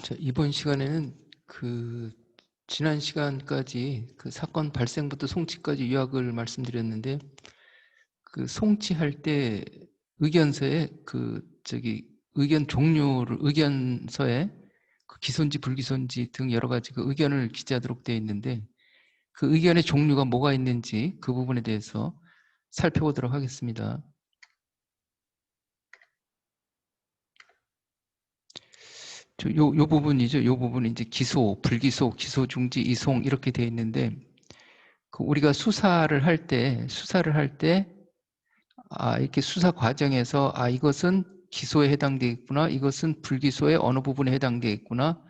자, 이번 시간에는 지난 시간까지 사건 발생부터 송치까지 요약을 말씀드렸는데, 송치할 때 의견서에 의견 종류를 의견서에 기소인지 불기소인지 등 여러 가지 의견을 기재하도록 되어 있는데, 그 의견의 종류가 뭐가 있는지 그 부분에 대해서 살펴보도록 하겠습니다. 요 부분이죠. 요 부분이 이제 기소, 불기소, 기소 중지, 이송 이렇게 되어 있는데, 우리가 수사를 할 때, 이렇게 수사 과정에서, 이것은 기소에 해당되겠구나, 이것은 불기소의 어느 부분에 해당되겠구나,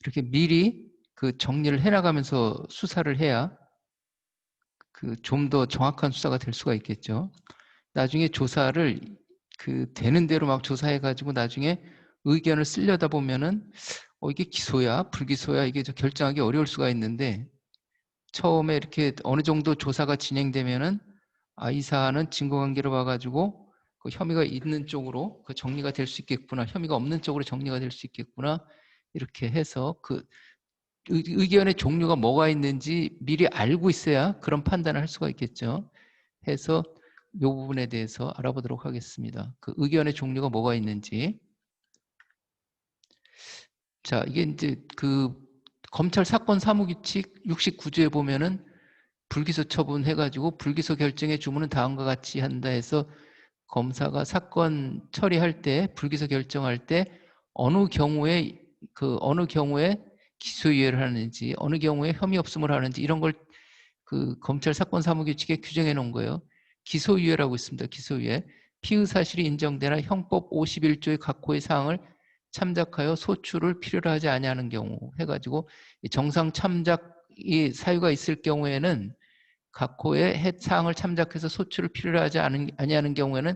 이렇게 미리 정리를 해나가면서 수사를 해야 좀 더 정확한 수사가 될 수가 있겠죠. 나중에 조사를 되는 대로 막 조사해가지고 나중에 의견을 쓰려다 보면은, 이게 기소야, 불기소야, 이게 결정하기 어려울 수가 있는데, 처음에 이렇게 어느 정도 조사가 진행되면은 이 사안은 증거관계를 봐가지고 혐의가 있는 쪽으로 정리가 될 수 있겠구나, 혐의가 없는 쪽으로 정리가 될 수 있겠구나, 이렇게 해서 의견의 종류가 뭐가 있는지 미리 알고 있어야 그런 판단을 할 수가 있겠죠. 해서 이 부분에 대해서 알아보도록 하겠습니다. 의견의 종류가 뭐가 있는지. 자, 이게 이제 검찰 사건 사무규칙 69조에 보면은 불기소 처분해가지고 불기소 결정의 주문은 다음과 같이 한다 해서, 검사가 사건 처리할 때, 불기소 결정할 때 어느 경우에 기소유예를 하는지, 어느 경우에 혐의 없음을 하는지, 이런 걸 검찰 사건 사무규칙에 규정해 놓은 거예요. 기소유예라고 있습니다. 기소유예. 피의 사실이 인정되나 형법 51조의 각 호의 사항을 참작하여 소출을 필요로 하지 아니하는 경우 해가지고, 정상 참작이 사유가 있을 경우에는 각 호의 사항을 참작해서 소출을 필요로 하지 아니하는 경우에는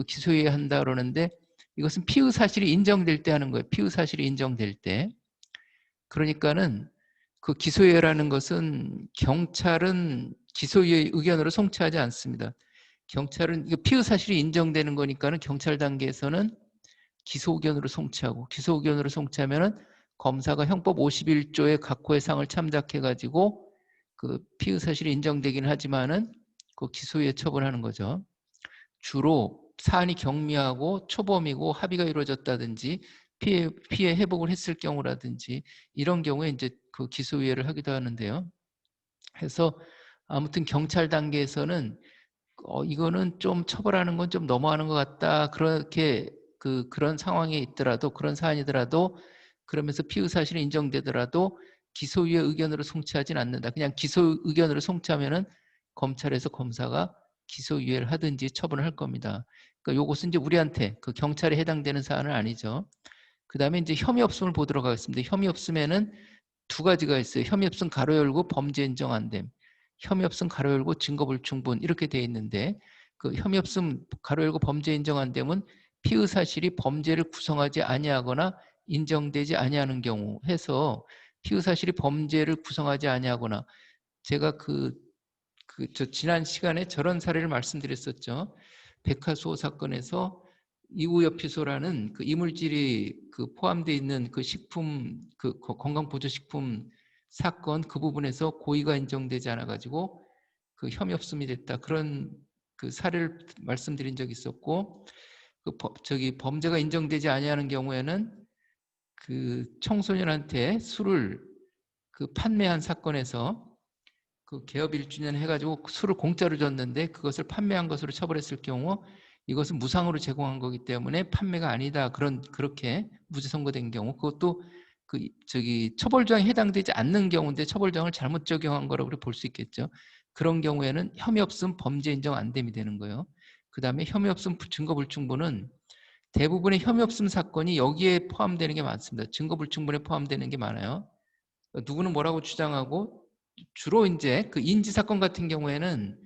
기소유예 한다 그러는데, 이것은 피의 사실이 인정될 때 하는 거예요. 피의 사실이 인정될 때. 그러니까는 기소유예라는 것은, 경찰은 기소유예 의견으로 송치하지 않습니다. 경찰은 이거 피의 사실이 인정되는 거니까는 경찰 단계에서는 기소 의견으로 송치하고, 기소 의견으로 송치하면은 검사가 형법 51조의 각 호의 사항을 참작해 가지고 피의 사실이 인정되긴 하지만은 기소유예 처분하는 거죠. 주로 사안이 경미하고 초범이고 합의가 이루어졌다든지 피해 회복을 했을 경우라든지, 이런 경우에 이제 기소유예를 하기도 하는데요. 해서 아무튼 경찰 단계에서는 이거는 좀 처벌하는 건 좀 넘어가는 것 같다, 그렇게 그런 상황에 있더라도, 그런 사안이더라도, 그러면서 피의 사실이 인정되더라도 기소유예 의견으로 송치하진 않는다. 그냥 기소 의견으로 송치하면은 검찰에서 검사가 기소유예를 하든지 처분을 할 겁니다. 그러니까 요것은 이제 우리한테 경찰에 해당되는 사안은 아니죠. 그 다음에 이제 혐의 없음을 보도록 하겠습니다. 혐의 없음에는 두 가지가 있어요. 혐의 없음 가로 열고 범죄 인정 안 됨. 혐의 없음 가로 열고 증거 불충분, 이렇게 돼 있는데, 혐의 없음 가로 열고 범죄 인정 안 됨은 피의 사실이 범죄를 구성하지 아니하거나 인정되지 아니하는 경우 해서, 피의 사실이 범죄를 구성하지 아니하거나, 제가 지난 시간에 저런 사례를 말씀드렸었죠. 백화수호 사건에서 이우엽피소라는 이물질이 포함되어 있는 식품, 건강보조식품 사건, 그 부분에서 고의가 인정되지 않아 가지고 혐의 없음이 됐다, 그런 사례를 말씀드린 적이 있었고, 범죄가 인정되지 아니하는 경우에는 청소년한테 술을 판매한 사건에서 개업 1주년 해가지고 술을 공짜로 줬는데 그것을 판매한 것으로 처벌했을 경우, 이것은 무상으로 제공한 거기 때문에 판매가 아니다, 그렇게 무죄 선고된 경우, 그것도 처벌조항에 해당되지 않는 경우인데 처벌조항을 잘못 적용한 거라고 볼 수 있겠죠. 그런 경우에는 혐의 없음 범죄 인정 안 됨이 되는 거예요. 그 다음에 혐의 없음 증거 불충분은 대부분의 혐의 없음 사건이 여기에 포함되는 게 많습니다. 증거 불충분에 포함되는 게 많아요. 누구는 뭐라고 주장하고, 주로 이제 인지 사건 같은 경우에는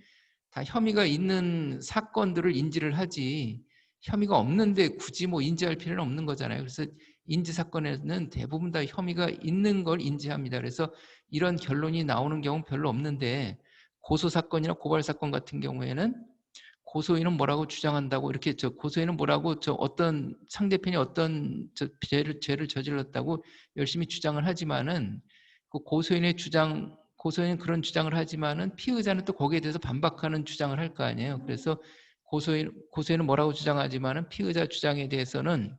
다 혐의가 있는 사건들을 인지를 하지, 혐의가 없는데 굳이 인지할 필요는 없는 거잖아요. 그래서 인지 사건에는 대부분 다 혐의가 있는 걸 인지합니다. 그래서 이런 결론이 나오는 경우는 별로 없는데, 고소 사건이나 고발 사건 같은 경우에는 고소인은 뭐라고 주장한다고 이렇게 고소인은 뭐라고 어떤 상대편이 어떤 죄를 저질렀다고 열심히 주장을 하지만은 그 고소인은 그런 주장을 하지만은 피의자는 또 거기에 대해서 반박하는 주장을 할 거 아니에요. 그래서 고소인은 뭐라고 주장하지만은 피의자 주장에 대해서는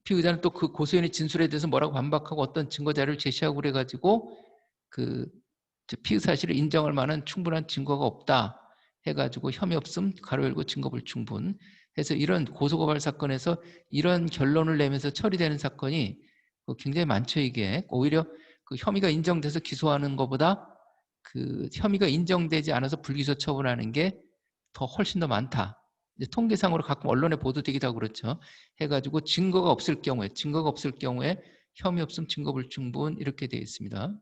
피의자는 또 그 고소인의 진술에 대해서 뭐라고 반박하고 어떤 증거 자료를 제시하고 그래가지고 그 피의 사실을 인정할 만한 충분한 증거가 없다 해가지고 혐의 없음 가로 열고 증거 불충분 해서 이런 고소고발 사건에서 이런 결론을 내면서 처리되는 사건이 굉장히 많죠. 이게 오히려 그 혐의가 인정돼서 기소하는 것보다 그 혐의가 인정되지 않아서 불기소 처분하는 게 더 훨씬 더 많다. 이제 통계상으로 가끔 언론에 보도되기도 하고 그렇죠. 해가지고 증거가 없을 경우에 혐의 없음 증거 불충분 이렇게 되어 있습니다.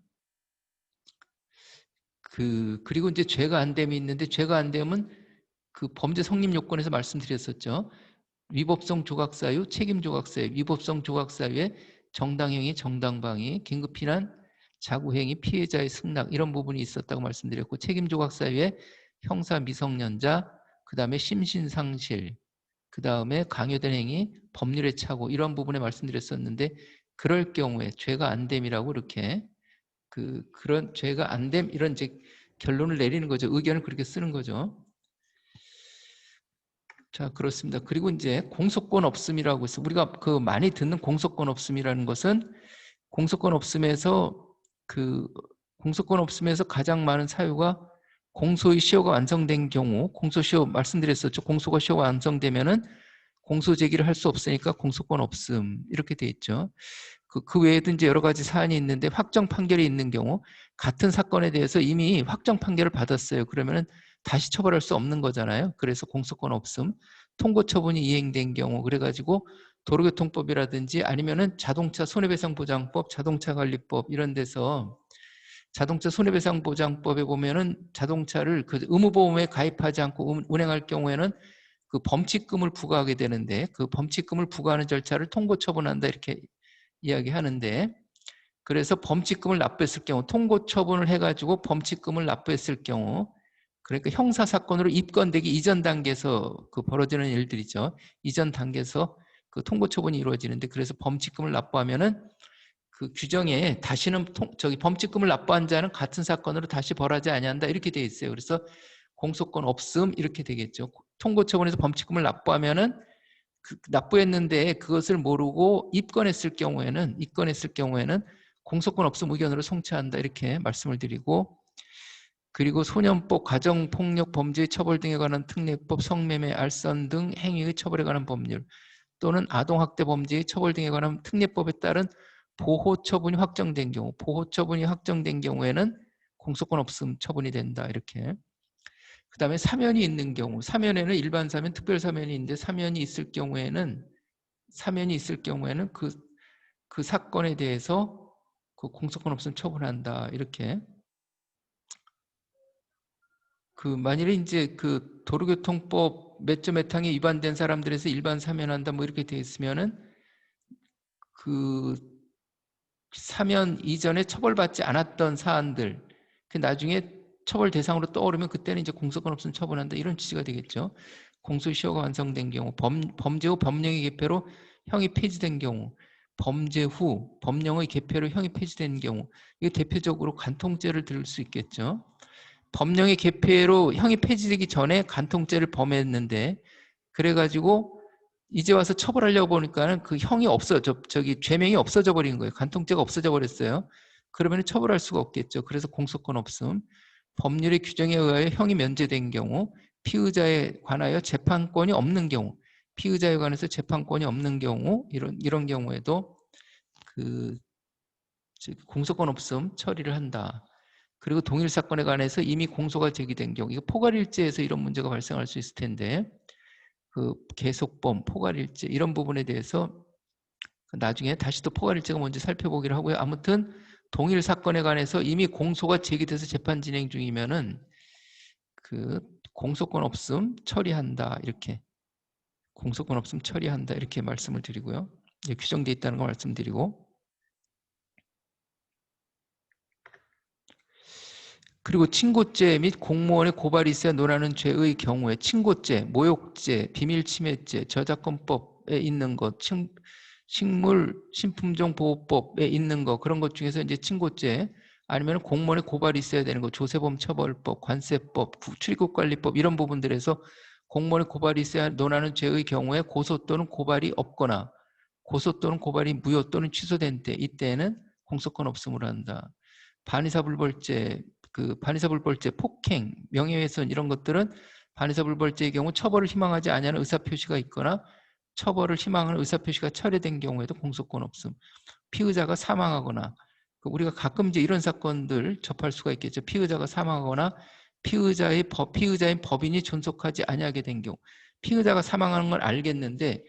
그리고 이제 죄가 안 됨이 있는데 죄가 안 됨은 그 범죄 성립 요건에서 말씀드렸었죠. 위법성 조각 사유, 책임 조각 사유, 위법성 조각 사유에 정당행위, 정당방위, 긴급피난, 자구행위, 피해자의 승낙 이런 부분이 있었다고 말씀드렸고 책임 조각 사유에 형사 미성년자, 그 다음에 심신상실, 그 다음에 강요된 행위, 법률의 착오 이런 부분에 말씀드렸었는데 그럴 경우에 죄가 안 됨이라고 이렇게 그런 죄가 안 됨 이런 이제 결론을 내리는 거죠. 의견을 그렇게 쓰는 거죠. 자, 그렇습니다. 그리고 이제 공소권 없음이라고 해서 우리가 그 많이 듣는 공소권 없음이라는 것은 공소권 없음에서 공소권 없음에서 가장 많은 사유가 공소의 시효가 완성된 경우, 공소시효 말씀드렸었죠. 공소가 시효가 완성되면은 공소 제기를 할 수 없으니까 공소권 없음 이렇게 돼 있죠. 그 외에도 이제 여러 가지 사안이 있는데 확정 판결이 있는 경우 같은 사건에 대해서 이미 확정 판결을 받았어요. 그러면은 다시 처벌할 수 없는 거잖아요. 그래서 공소권 없음, 통고 처분이 이행된 경우 그래가지고 도로교통법이라든지 아니면은 자동차 손해배상보장법, 자동차관리법 이런 데서 자동차 손해배상보장법에 보면은 자동차를 그 의무보험에 가입하지 않고 운행할 경우에는 그 범칙금을 부과하게 되는데 그 범칙금을 부과하는 절차를 통고 처분한다 이렇게 이야기하는데 그래서 범칙금을 납부했을 경우 통고 처분을 해가지고 범칙금을 납부했을 경우 그러니까 형사사건으로 입건되기 이전 단계에서 벌어지는 일들이죠. 이전 단계에서 그 통고 처분이 이루어지는데 그래서 범칙금을 납부하면은 그 규정에 다시는 범칙금을 납부한 자는 같은 사건으로 다시 벌하지 아니한다 이렇게 돼 있어요. 그래서 공소권 없음 이렇게 되겠죠. 통고 처분에서 범칙금을 납부하면은 납부했는데 그것을 모르고 입건했을 경우에는 공소권 없음 의견으로 송치한다 이렇게 말씀을 드리고 그리고 소년법, 가정폭력 범죄 처벌 등에 관한 특례법, 성매매, 알선 등 행위의 처벌에 관한 법률 또는 아동학대 범죄의 처벌 등에 관한 특례법에 따른 보호처분이 확정된 경우에는 공소권 없음 처분이 된다 이렇게. 그 다음에 사면이 있는 경우, 사면에는 일반 사면, 특별 사면이 있는데 사면이 있을 경우에는 그 사건에 대해서 그 공소권 없음 처분한다 이렇게. 만일에 이제 도로교통법 몇 점 몇 항에 위반된 사람들에서 일반 사면한다 뭐 이렇게 돼 있으면은 그 사면 이전에 처벌받지 않았던 사안들 나중에 처벌 대상으로 떠오르면 그때는 이제 공소권 없음 처분한다 이런 취지가 되겠죠. 공소시효가 완성된 경우, 범죄 후 법령의 개폐로 형이 폐지된 경우, 범죄 후 법령의 개폐로 형이 폐지된 경우, 이게 대표적으로 간통죄를 들을 수 있겠죠. 법령의 개폐로 형이 폐지되기 전에 간통죄를 범했는데 그래가지고 이제 와서 처벌하려고 보니까는 그 형이 죄명이 없어져 버린 거예요. 간통죄가 없어져 버렸어요. 그러면 처벌할 수가 없겠죠. 그래서 공소권 없음. 법률의 규정에 의하여 형이 면제된 경우, 피의자에 관하여 재판권이 없는 경우, 피의자에 관해서 재판권이 없는 경우, 이런 경우에도 공소권 없음 처리를 한다. 그리고 동일 사건에 관해서 이미 공소가 제기된 경우, 이거 포괄일제에서 이런 문제가 발생할 수 있을 텐데, 계속범, 포괄일제 이런 부분에 대해서 나중에 다시 또 포괄일제가 뭔지 살펴보기로 하고요. 아무튼 동일 사건에 관해서 이미 공소가 제기돼서 재판 진행 중이면은 공소권 없음 처리한다 이렇게 공소권 없음 처리한다 이렇게 말씀을 드리고요. 규정돼 있다는 걸 말씀드리고 그리고 친고죄 및 공무원의 고발이 있어야 논하는 죄의 경우에 친고죄, 모욕죄, 비밀침해죄, 저작권법에 있는 것, 식물 신품종 보호법에 있는 거 그런 것 중에서 이제 친고죄 아니면 공무원의 고발이 있어야 되는 거, 조세범 처벌법, 관세법, 출입국관리법 이런 부분들에서 공무원의 고발이 있어야 논하는 죄의 경우에 고소 또는 고발이 없거나 고소 또는 고발이 무효 또는 취소된 때 이때에는 공소권 없음으로 한다. 반의사불벌죄, 반의사불벌죄, 폭행, 명예훼손 이런 것들은 반의사불벌죄의 경우 처벌을 희망하지 아니하는 의사표시가 있거나 처벌을 희망하는 의사표시가 철회된 경우에도 공소권 없음. 피의자가 사망하거나 우리가 가끔 이제 이런 사건들 접할 수가 있겠죠. 피의자가 사망하거나 피의자인 법인이 존속하지 아니하게 된 경우. 피의자가 사망하는 걸 알겠는데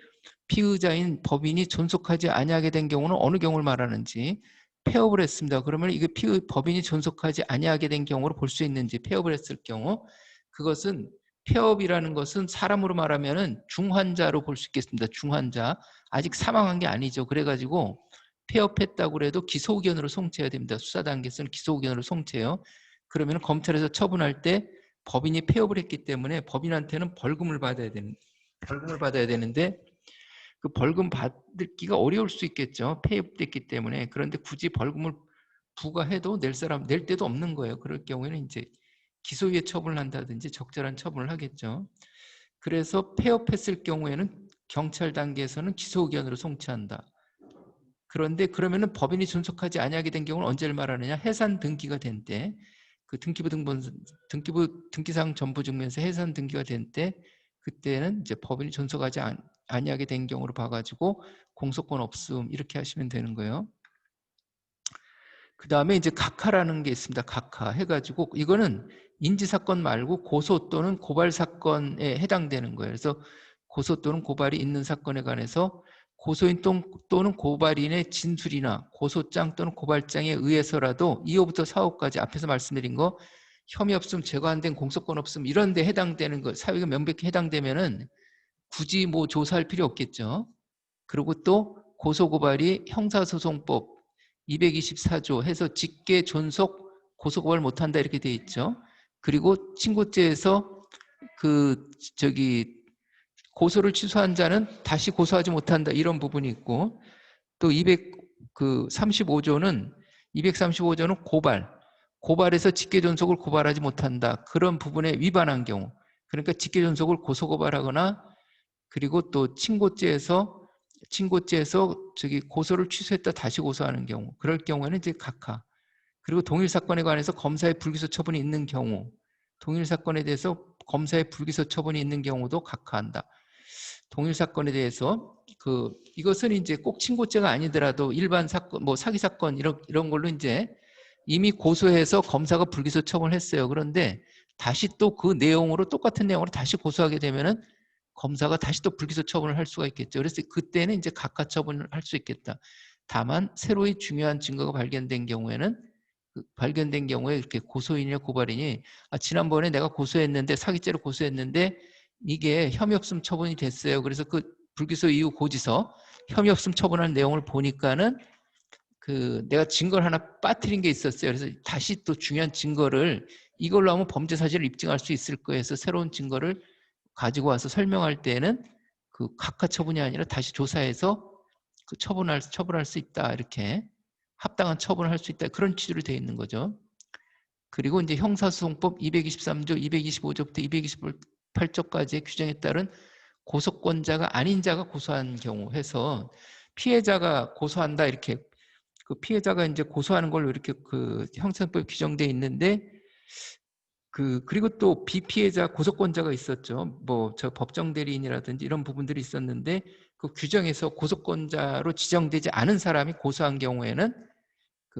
피의자인 법인이 존속하지 아니하게 된 경우는 어느 경우를 말하는지 폐업을 했습니다. 그러면 이게 법인이 존속하지 아니하게 된 경우로 볼 수 있는지 폐업을 했을 경우 그것은 폐업이라는 것은 사람으로 말하면은 중환자로 볼 수 있겠습니다. 중환자. 아직 사망한 게 아니죠. 그래가지고 폐업했다고 해도 기소 의견으로 송치해야 됩니다. 수사 단계에서는 기소 의견으로 송치해요. 그러면 검찰에서 처분할 때 법인이 폐업을 했기 때문에 법인한테는 벌금을 받아야 되는데 그 벌금 받기가 어려울 수 있겠죠. 폐업됐기 때문에. 그런데 굳이 벌금을 부과해도 낼 데도 없는 거예요. 그럴 경우에는 이제 기소유예 처분을 한다든지 적절한 처분을 하겠죠. 그래서 폐업했을 경우에는 경찰 단계에서는 기소 의견으로 송치한다. 그런데 그러면은 법인이 존속하지 아니하게 된 경우는 언제를 말하느냐? 해산 등기가 된 때, 그 등기부 등기상 전부 증명서 해산 등기가 된 때, 그때는 이제 법인이 존속하지 아니하게 된 경우로 봐가지고 공소권 없음 이렇게 하시면 되는 거예요. 그 다음에 이제 각하라는 게 있습니다. 각하 해가지고 이거는 인지사건 말고 고소 또는 고발 사건에 해당되는 거예요. 그래서 고소 또는 고발이 있는 사건에 관해서 고소인 또는 고발인의 진술이나 고소장 또는 고발장에 의해서라도 2호부터 4호까지 앞에서 말씀드린 거 혐의 없음, 제거 안 된 공소권 없음 이런 데 해당되는 거 사유가 명백히 해당되면은 굳이 뭐 조사할 필요 없겠죠. 그리고 또 고소고발이 형사소송법 224조 해서 직계 존속 고소고발 못한다 이렇게 돼 있죠. 그리고 친고죄에서 고소를 취소한 자는 다시 고소하지 못한다 이런 부분이 있고 또 235조는 고발에서 직계 존속을 고발하지 못한다 그런 부분에 위반한 경우 그러니까 직계 존속을 고소고발하거나 그리고 또 친고죄에서 고소를 취소했다 다시 고소하는 경우 그럴 경우에는 이제 각하 그리고 동일 사건에 관해서 검사의 불기소 처분이 있는 경우 동일 사건에 대해서 검사의 불기소 처분이 있는 경우도 각하한다. 동일 사건에 대해서 이것은 이제 꼭 친고죄가 아니더라도 일반 사건 뭐 사기 사건 이런 걸로 이제 이미 고소해서 검사가 불기소 처분을 했어요. 그런데 다시 또 그 내용으로 똑같은 내용으로 다시 고소하게 되면은 검사가 다시 또 불기소 처분을 할 수가 있겠죠. 그래서 그때는 이제 각하 처분을 할 수 있겠다. 다만 새로이 중요한 증거가 발견된 경우에는 이렇게 고소인이나 고발인이 지난번에 내가 고소했는데 사기죄로 고소했는데 이게 혐의 없음 처분이 됐어요. 그래서 그 불기소 이후 고지서 혐의 없음 처분한 내용을 보니까는 내가 증거를 하나 빠뜨린 게 있었어요. 그래서 다시 또 중요한 증거를 이걸로 하면 범죄 사실을 입증할 수 있을 거예요. 그래서 새로운 증거를 가지고 와서 설명할 때에는 각하 처분이 아니라 다시 조사해서 처분할 수 있다. 이렇게 합당한 처분을 할 수 있다. 그런 취지로 되어 있는 거죠. 그리고 이제 형사소송법 223조, 225조부터 228조까지의 규정에 따른 고소권자가 아닌 자가 고소한 경우 해서 피해자가 고소한다 이렇게 피해자가 이제 고소하는 걸로 이렇게 형사법에 규정되어 있는데 그리고 또 비피해자 고소권자가 있었죠. 뭐 저 법정 대리인이라든지 이런 부분들이 있었는데 그 규정에서 고소권자로 지정되지 않은 사람이 고소한 경우에는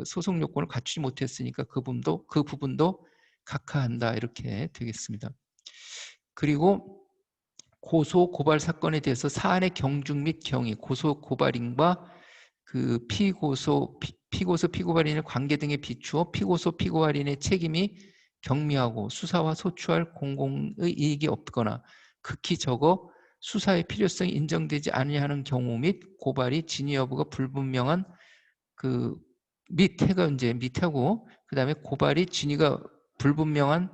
소송 요건을 갖추지 못했으니까 그 부분도 각하한다 이렇게 되겠습니다. 그리고 고소 고발 사건에 대해서 사안의 경중 및 경위, 고소 고발인과 피고소 피고발인의 관계 등에 비추어 피고소 피고발인의 책임이 경미하고 수사와 소추할 공공의 이익이 없거나 극히 적어 수사의 필요성이 인정되지 아니하는 경우 및 고발이 진위 여부가 불분명한 밑에가 이제 밑하고 그다음에 고발이 진위가 불분명한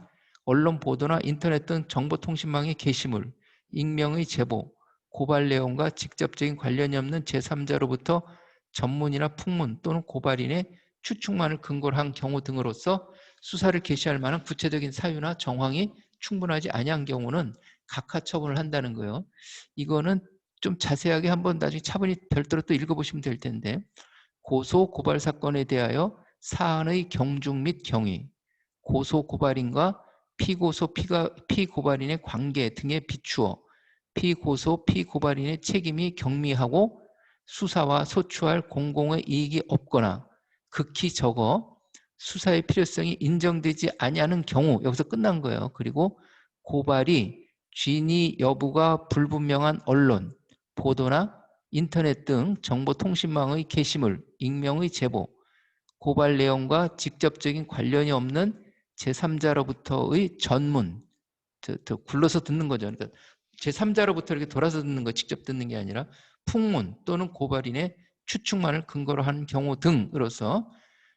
언론 보도나 인터넷 등 정보통신망의 게시물, 익명의 제보, 고발 내용과 직접적인 관련이 없는 제3자로부터 전문이나 풍문 또는 고발인의 추측만을 근거로 한 경우 등으로서 수사를 개시할 만한 구체적인 사유나 정황이 충분하지 아니한 경우는 각하 처분을 한다는 거예요. 이거는 좀 자세하게 한번 나중에 차분히 별도로 또 읽어보시면 될 텐데, 고소 고발 사건에 대하여 사안의 경중 및 경위, 고소 고발인과 피고소 피고발인의 관계 등에 비추어 피고소 피고발인의 책임이 경미하고 수사와 소추할 공공의 이익이 없거나 극히 적어 수사의 필요성이 인정되지 아니하는 경우, 여기서 끝난 거예요. 그리고 고발이 진위 여부가 불분명한 언론, 보도나 인터넷 등 정보통신망의 게시물, 익명의 제보, 고발 내용과 직접적인 관련이 없는 제3자로부터의 전문, 더 굴러서 듣는 거죠. 그러니까 제3자로부터 이렇게 돌아서 듣는 거, 직접 듣는 게 아니라 풍문 또는 고발인의 추측만을 근거로 하는 경우 등으로서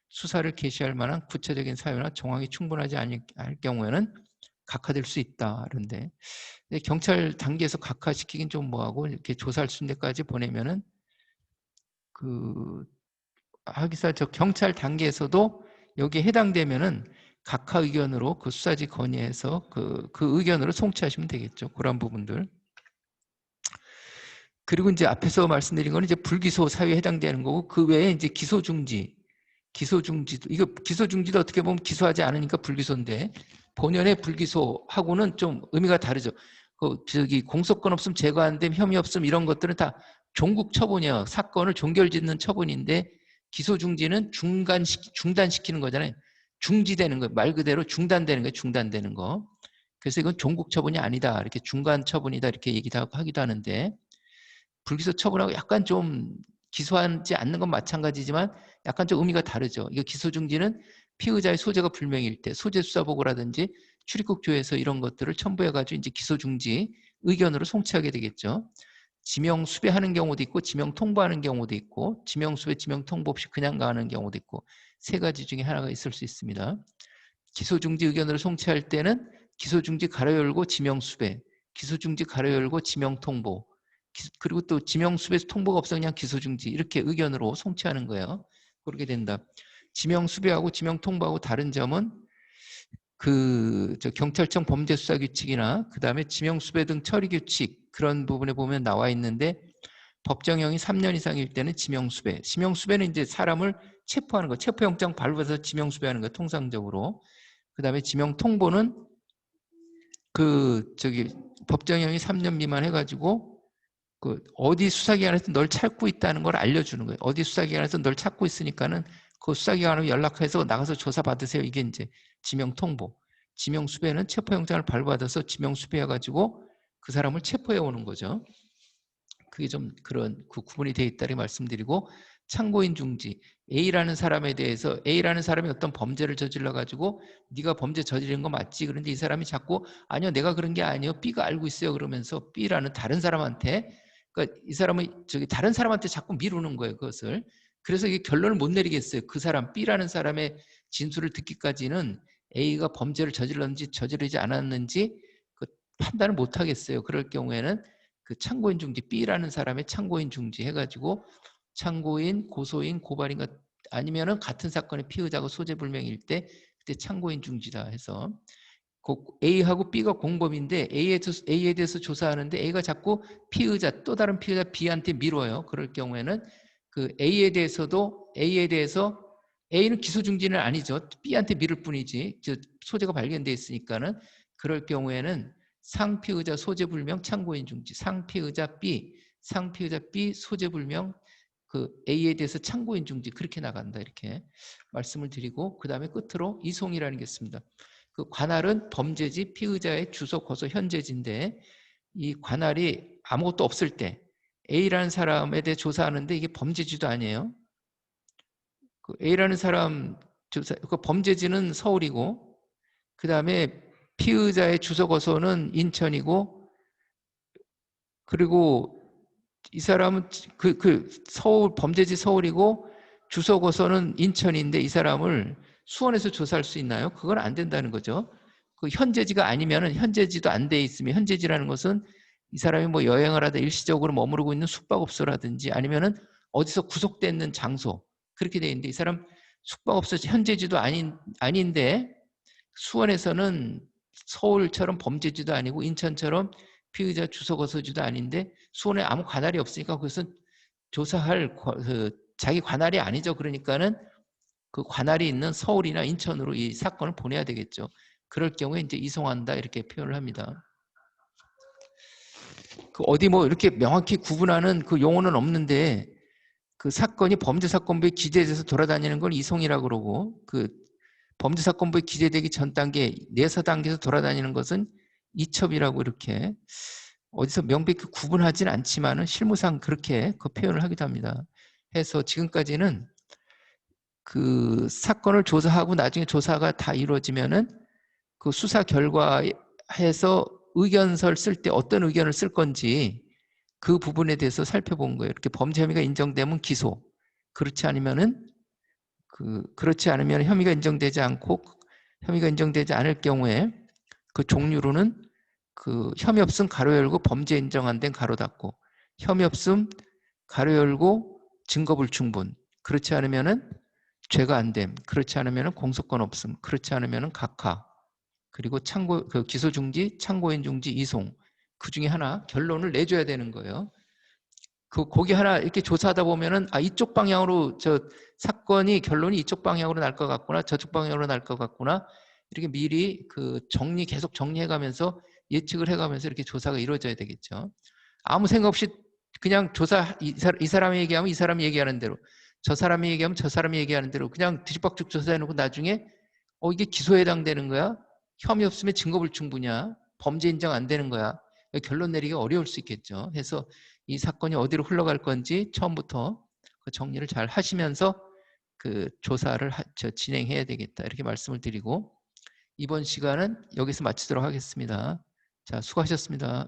수사를 개시할 만한 구체적인 사유나 정황이 충분하지 않을 경우에는 각하될 수 있다. 그런데 경찰 단계에서 각하시키긴 좀 뭐하고 이렇게 조사할 수 있는 데까지 보내면은 그 하기사 저 경찰 단계에서도 여기에 해당되면은 각하 의견으로 그 수사지 건의해서 그 의견으로 송치하시면 되겠죠. 그런 부분들. 그리고 이제 앞에서 말씀드린 거는 이제 불기소 사유에 해당되는 거고, 그 외에 이제 기소중지도 이거 기소중지도 어떻게 보면 기소하지 않으니까 불기소인데, 본연의 불기소하고는 좀 의미가 다르죠. 저기 공소권 없음, 제거 안 됨, 혐의 없음 이런 것들은 다 종국 처분이요. 사건을 종결짓는 처분인데, 기소중지는 중단시키는 거잖아요. 중지되는 거, 말 그대로 중단되는 거예요. 중단되는 거. 그래서 이건 종국 처분이 아니다. 이렇게 중간 처분이다. 이렇게 얘기도 하기도 하는데, 불기소 처분하고 약간 좀 기소하지 않는 건 마찬가지지만 약간 좀 의미가 다르죠. 이거 기소중지는 피의자의 소재가 불명일 때 소재 수사 보고라든지 출입국 조회서 이런 것들을 첨부해가지고 이제 기소중지 의견으로 송치하게 되겠죠. 지명 수배하는 경우도 있고 지명 통보하는 경우도 있고 지명 수배, 지명 통보 없이 그냥 가는 경우도 있고 세 가지 중에 하나가 있을 수 있습니다. 기소중지 의견으로 송치할 때는 기소중지 가로 열고 지명 수배, 기소중지 가로 열고 지명 통보, 그리고 또 지명 수배 통보가 없어 그냥 기소중지 이렇게 의견으로 송치하는 거예요. 그렇게 된다. 지명 수배하고 지명 통보하고 다른 점은 경찰청 범죄수사규칙이나 그 다음에 지명 수배 등 처리규칙 그런 부분에 보면 나와 있는데, 법정형이 3년 이상일 때는 지명수배. 지명수배는 이제 사람을 체포하는 거, 체포영장 발부해서 지명수배하는 거 통상적으로. 그 다음에 지명통보는 법정형이 3년 미만 해가지고 어디 수사기관에서 널 찾고 있다는 걸 알려주는 거예요. 어디 수사기관에서 널 찾고 있으니까는 그 수사기관으로 연락해서 나가서 조사 받으세요. 이게 이제 지명통보. 지명수배는 체포영장을 발부받아서 지명수배해가지고 그 사람을 체포해 오는 거죠. 그게 좀 그런 구분이 되어 있다고 말씀드리고, 참고인 중지. A라는 사람에 대해서 A라는 사람이 어떤 범죄를 저질러 가지고 네가 범죄 저지른 거 맞지? 그런데 이 사람이 자꾸 아니요 내가 그런 게 아니요 B가 알고 있어요 그러면서 B라는 다른 사람한테, 그러니까 이 사람은 다른 사람한테 자꾸 미루는 거예요 그것을. 그래서 이게 결론을 못 내리겠어요. 그 사람 B라는 사람의 진술을 듣기까지는 A가 범죄를 저질렀는지 저지르지 않았는지 판단을 못 하겠어요. 그럴 경우에는 참고인 중지, B라는 사람의 참고인 중지 해가지고 참고인, 고소인, 고발인 아니면은 같은 사건의 피의자고 소재 불명일 때 그때 참고인 중지다 해서, A하고 B가 공범인데 A에 대해서 조사하는데 A가 자꾸 피의자, 또 다른 피의자 B한테 미뤄요. 그럴 경우에는 A에 대해서 A는 기소 중지는 아니죠. B한테 미룰 뿐이지. 소재가 발견돼 있으니까는. 그럴 경우에는 상피의자 소재불명 참고인 중지, 상피의자 B 소재불명 A에 대해서 참고인 중지 그렇게 나간다 이렇게 말씀을 드리고, 그 다음에 끝으로 이송이라는 게 있습니다. 관할은 범죄지 피의자의 주소 거소 현재지인데, 이 관할이 아무것도 없을 때 A라는 사람에 대해 조사하는데 이게 범죄지도 아니에요. A라는 사람 조사, 범죄지는 서울이고 그 다음에 피의자의 주소 거소는 인천이고, 그리고 이 사람은 서울 범죄지 서울이고 주소 거소는 인천인데 이 사람을 수원에서 조사할 수 있나요? 그건 안 된다는 거죠. 그 현재지가 아니면은 현재지도 안 돼 있으면 현재지라는 것은 이 사람이 뭐 여행을 하다 일시적으로 머무르고 있는 숙박업소라든지 아니면은 어디서 구속돼 있는 장소 그렇게 돼 있는데 이 사람 숙박업소 현재지도 아닌데 수원에서는 서울처럼 범죄지도 아니고 인천처럼 피의자 주소거소지도 아닌데 수원에 아무 관할이 없으니까 그것은 조사할 자기 관할이 아니죠. 그러니까는 그 관할이 있는 서울이나 인천으로 이 사건을 보내야 되겠죠. 그럴 경우에 이제 이송한다 이렇게 표현을 합니다. 그 어디 뭐 이렇게 명확히 구분하는 그 용어는 없는데 그 사건이 범죄사건부에 기재돼서 돌아다니는 걸 이송이라고 그러고 그 범죄사건부에 기재되기 전 단계, 내사 단계에서 돌아다니는 것은 이첩이라고 이렇게 어디서 명백히 구분하지는 않지만은 실무상 그렇게 그 표현을 하기도 합니다. 해서 지금까지는 그 사건을 조사하고 나중에 조사가 다 이루어지면은 그 수사 결과에서 의견서를 쓸 때 어떤 의견을 쓸 건지 그 부분에 대해서 살펴본 거예요. 이렇게 범죄 혐의가 인정되면 기소. 그렇지 않으면은 그렇지 않으면 혐의가 인정되지 않고 혐의가 인정되지 않을 경우에 그 종류로는 그 혐의 없음 가로 열고 범죄 인정 안 된 가로 닫고 혐의 없음 가로 열고 증거 불충분 그렇지 않으면은 죄가 안 됨 그렇지 않으면은 공소권 없음 그렇지 않으면은 각하 그리고 참고 그 기소 중지 참고인 중지 이송 그 중에 하나 결론을 내줘야 되는 거예요. 그 거기 하나 이렇게 조사하다 보면은 아 이쪽 방향으로 저 사건이 결론이 이쪽 방향으로 날 것 같구나 저쪽 방향으로 날 것 같구나 이렇게 미리 그 계속 정리해가면서 예측을 해가면서 이렇게 조사가 이루어져야 되겠죠. 아무 생각 없이 그냥 조사 이 사람이 얘기하면 이 사람이 얘기하는 대로 저 사람이 얘기하면 저 사람이 얘기하는 대로 그냥 뒤죽박죽 조사해놓고 나중에 이게 기소에 해당되는 거야 혐의 없으면 증거 불충분이야 범죄 인정 안 되는 거야 결론 내리기 어려울 수 있겠죠. 해서 이 사건이 어디로 흘러갈 건지 처음부터 그 정리를 잘 하시면서 그 조사를 진행해야 되겠다 이렇게 말씀을 드리고 이번 시간은 여기서 마치도록 하겠습니다. 자, 수고하셨습니다.